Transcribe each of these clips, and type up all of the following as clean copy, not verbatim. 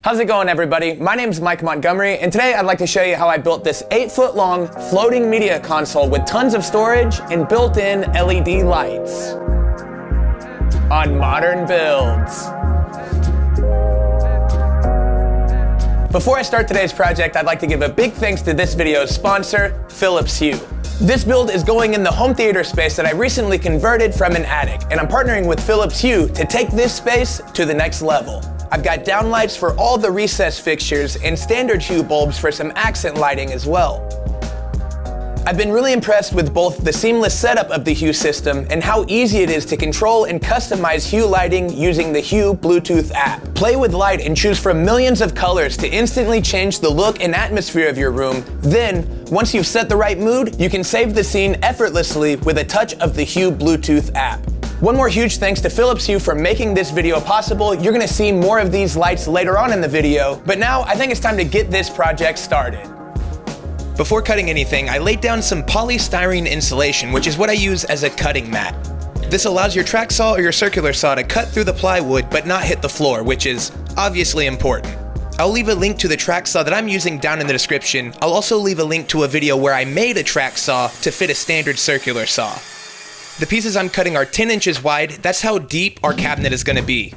How's it going, everybody? My name's Mike Montgomery, and today I'd like to show you how I built this 8-foot-long floating media console with tons of storage and built-in LED lights on Modern Builds. Before I start today's project, I'd like to give a big thanks to this video's sponsor, Philips Hue. This build is going in the home theater space that I recently converted from an attic, and I'm partnering with Philips Hue to take this space to the next level. I've got downlights for all the recessed fixtures and standard hue bulbs for some accent lighting as well. I've been really impressed with both the seamless setup of the Hue system and how easy it is to control and customize Hue lighting using the Hue Bluetooth app. Play with light and choose from millions of colors to instantly change the look and atmosphere of your room. Then, once you've set the right mood, you can save the scene effortlessly with a touch of the Hue Bluetooth app. One more huge thanks to Philips Hue for making this video possible. You're gonna see more of these lights later on in the video, but now I think it's time to get this project started. Before cutting anything, I laid down some polystyrene insulation, which is what I use as a cutting mat. This allows your track saw or your circular saw to cut through the plywood but not hit the floor, which is obviously important. I'll leave a link to the track saw that I'm using down in the description. I'll also leave a link to a video where I made a track saw to fit a standard circular saw. The pieces I'm cutting are 10 inches wide. That's how deep our cabinet is gonna be.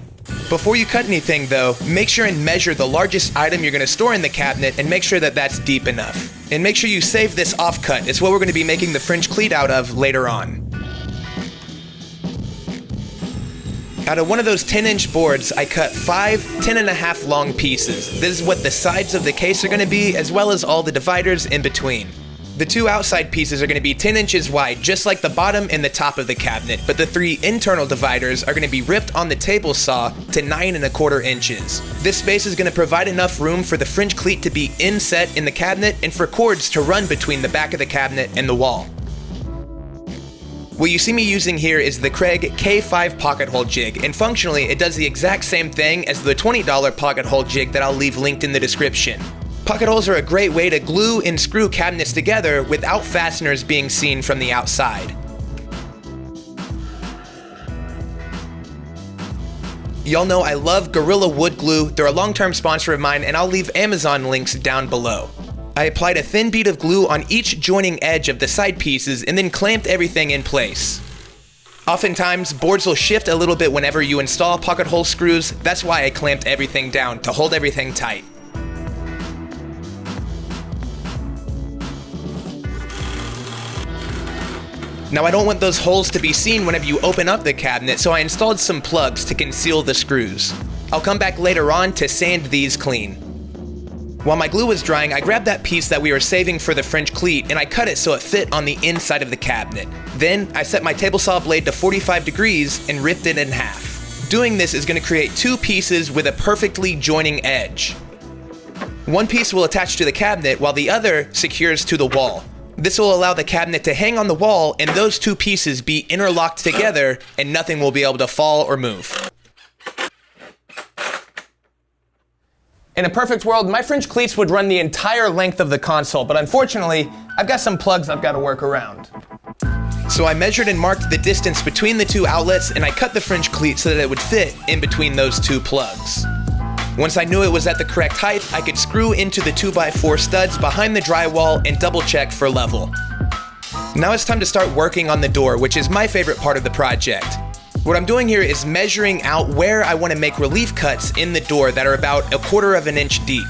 Before you cut anything though, make sure and measure the largest item you're gonna store in the cabinet and make sure that that's deep enough. And make sure you save this offcut. It's what we're gonna be making the French cleat out of later on. Out of one of those 10-inch boards, I cut 5 10.5 long pieces. This is what the sides of the case are gonna be, as well as all the dividers in between. The 2 outside pieces are going to be 10 inches wide, just like the bottom and the top of the cabinet, but the 3 internal dividers are going to be ripped on the table saw to 9.25 inches. This space is going to provide enough room for the French cleat to be inset in the cabinet and for cords to run between the back of the cabinet and the wall. What you see me using here is the Kreg K5 pocket hole jig, and functionally it does the exact same thing as the $20 pocket hole jig that I'll leave linked in the description. Pocket holes are a great way to glue and screw cabinets together without fasteners being seen from the outside. Y'all know I love Gorilla Wood Glue. They're a long-term sponsor of mine, and I'll leave Amazon links down below. I applied a thin bead of glue on each joining edge of the side pieces and then clamped everything in place. Oftentimes, boards will shift a little bit whenever you install pocket hole screws. That's why I clamped everything down, to hold everything tight. Now I don't want those holes to be seen whenever you open up the cabinet, so I installed some plugs to conceal the screws. I'll come back later on to sand these clean. While my glue was drying, I grabbed that piece that we were saving for the French cleat and I cut it so it fit on the inside of the cabinet. Then I set my table saw blade to 45 degrees and ripped it in half. Doing this is going to create 2 pieces with a perfectly joining edge. One piece will attach to the cabinet while the other secures to the wall. This will allow the cabinet to hang on the wall and those 2 pieces be interlocked together and nothing will be able to fall or move. In a perfect world, my French cleats would run the entire length of the console, but unfortunately, I've got some plugs I've got to work around. So I measured and marked the distance between the 2 outlets and I cut the French cleat so that it would fit in between those 2 plugs. Once I knew it was at the correct height, I could screw into the 2x4 studs behind the drywall and double check for level. Now it's time to start working on the door, which is my favorite part of the project. What I'm doing here is measuring out where I want to make relief cuts in the door that are about 1/4 inch deep.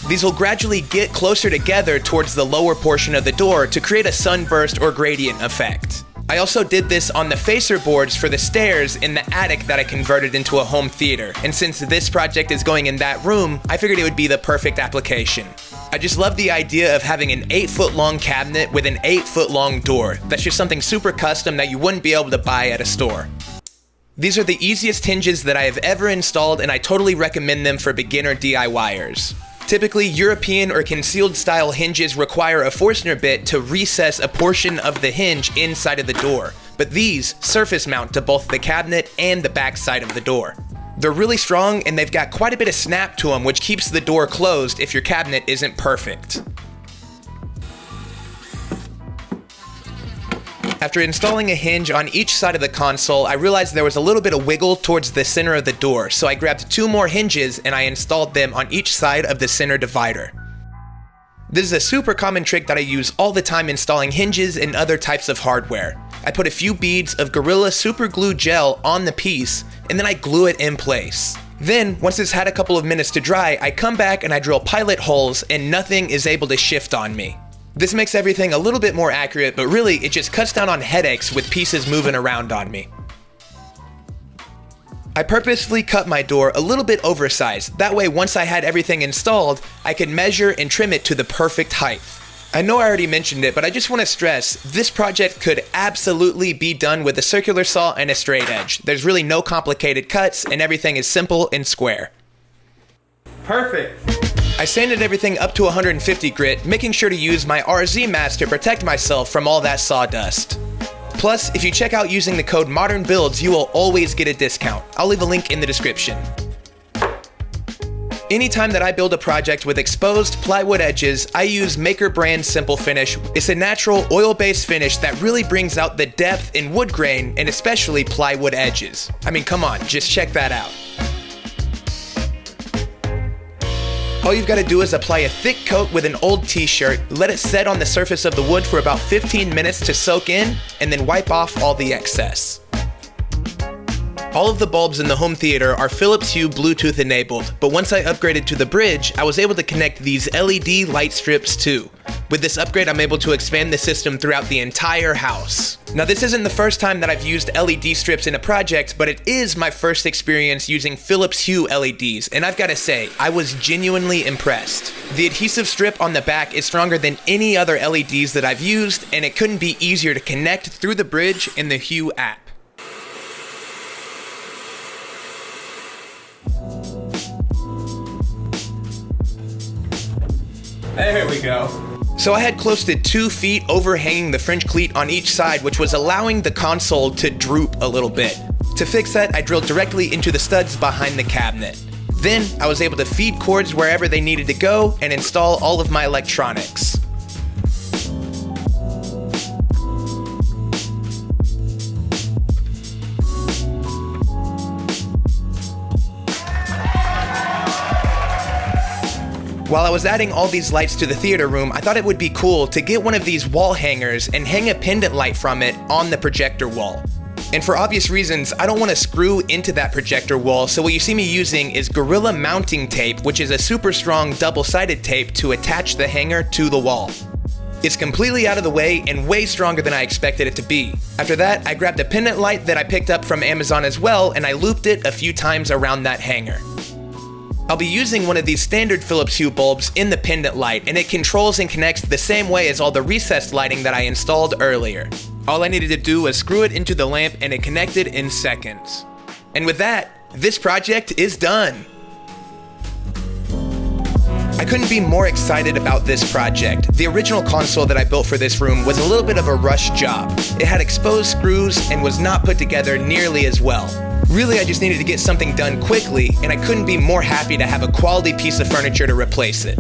These will gradually get closer together towards the lower portion of the door to create a sunburst or gradient effect. I also did this on the facer boards for the stairs in the attic that I converted into a home theater, and since this project is going in that room, I figured it would be the perfect application. I just love the idea of having an 8-foot-long cabinet with an 8-foot-long door. That's just something super custom that you wouldn't be able to buy at a store. These are the easiest hinges that I have ever installed, and I totally recommend them for beginner DIYers. Typically, European or concealed style hinges require a Forstner bit to recess a portion of the hinge inside of the door, but these surface mount to both the cabinet and the back side of the door. They're really strong and they've got quite a bit of snap to them, which keeps the door closed if your cabinet isn't perfect. After installing a hinge on each side of the console, I realized there was a little bit of wiggle towards the center of the door, so I grabbed 2 more hinges and I installed them on each side of the center divider. This is a super common trick that I use all the time installing hinges and other types of hardware. I put a few beads of Gorilla Super Glue gel on the piece, and then I glue it in place. Then, once it's had a couple of minutes to dry, I come back and I drill pilot holes and nothing is able to shift on me. This makes everything a little bit more accurate, but really it just cuts down on headaches with pieces moving around on me. I purposefully cut my door a little bit oversized. That way, once I had everything installed, I could measure and trim it to the perfect height. I know I already mentioned it, but I just want to stress, this project could absolutely be done with a circular saw and a straight edge. There's really no complicated cuts and everything is simple and square. Perfect. I sanded everything up to 150 grit, making sure to use my RZ mats to protect myself from all that sawdust. Plus, if you check out using the code MODERNBUILDS, you will always get a discount. I'll leave a link in the description. Anytime that I build a project with exposed plywood edges, I use Maker Brand Simple Finish. It's a natural oil-based finish that really brings out the depth in wood grain and especially plywood edges. I mean, come on, just check that out. All you've got to do is apply a thick coat with an old t-shirt, let it set on the surface of the wood for about 15 minutes to soak in, and then wipe off all the excess. All of the bulbs in the home theater are Philips Hue Bluetooth enabled, but once I upgraded to the bridge, I was able to connect these LED light strips too. With this upgrade, I'm able to expand the system throughout the entire house. Now, this isn't the first time that I've used LED strips in a project, but it is my first experience using Philips Hue LEDs, and I've got to say, I was genuinely impressed. The adhesive strip on the back is stronger than any other LEDs that I've used, and it couldn't be easier to connect through the bridge in the Hue app. There we go. So I had close to 2 feet overhanging the French cleat on each side, which was allowing the console to droop a little bit. To fix that, I drilled directly into the studs behind the cabinet. Then I was able to feed cords wherever they needed to go and install all of my electronics. While I was adding all these lights to the theater room, I thought it would be cool to get one of these wall hangers and hang a pendant light from it on the projector wall. And for obvious reasons, I don't want to screw into that projector wall, so what you see me using is Gorilla mounting tape, which is a super strong double-sided tape to attach the hanger to the wall. It's completely out of the way and way stronger than I expected it to be. After that, I grabbed a pendant light that I picked up from Amazon as well, and I looped it a few times around that hanger. I'll be using one of these standard Philips Hue bulbs in the pendant light, and it controls and connects the same way as all the recessed lighting that I installed earlier. All I needed to do was screw it into the lamp and it connected in seconds. And with that, this project is done. I couldn't be more excited about this project. The original console that I built for this room was a little bit of a rush job. It had exposed screws and was not put together nearly as well. Really, I just needed to get something done quickly, and I couldn't be more happy to have a quality piece of furniture to replace it.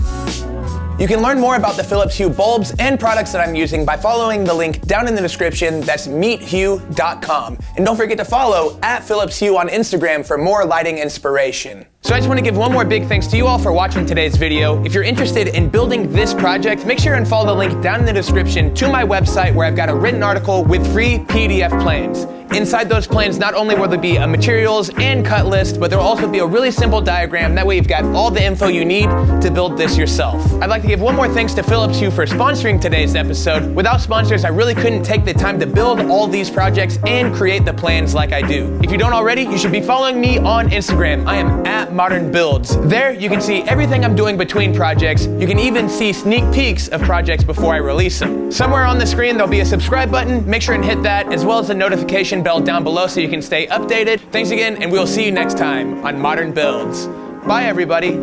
You can learn more about the Philips Hue bulbs and products that I'm using by following the link down in the description. That's meethue.com. And don't forget to follow @PhilipsHue on Instagram for more lighting inspiration. So I just want to give one more big thanks to you all for watching today's video. If you're interested in building this project, make sure and follow the link down in the description to my website where I've got a written article with free PDF plans. Inside those plans, not only will there be a materials and cut list, but there will also be a really simple diagram. That way you've got all the info you need to build this yourself. I'd like to give one more thanks to Philips Hue for sponsoring today's episode. Without sponsors, I really couldn't take the time to build all these projects and create the plans like I do. If you don't already, you should be following me on Instagram. I am @ModernBuilds. There, you can see everything I'm doing between projects. You can even see sneak peeks of projects before I release them. Somewhere on the screen, there'll be a subscribe button. Make sure and hit that, as well as the notification bell down below so you can stay updated. Thanks again, and we'll see you next time on Modern Builds. Bye, everybody.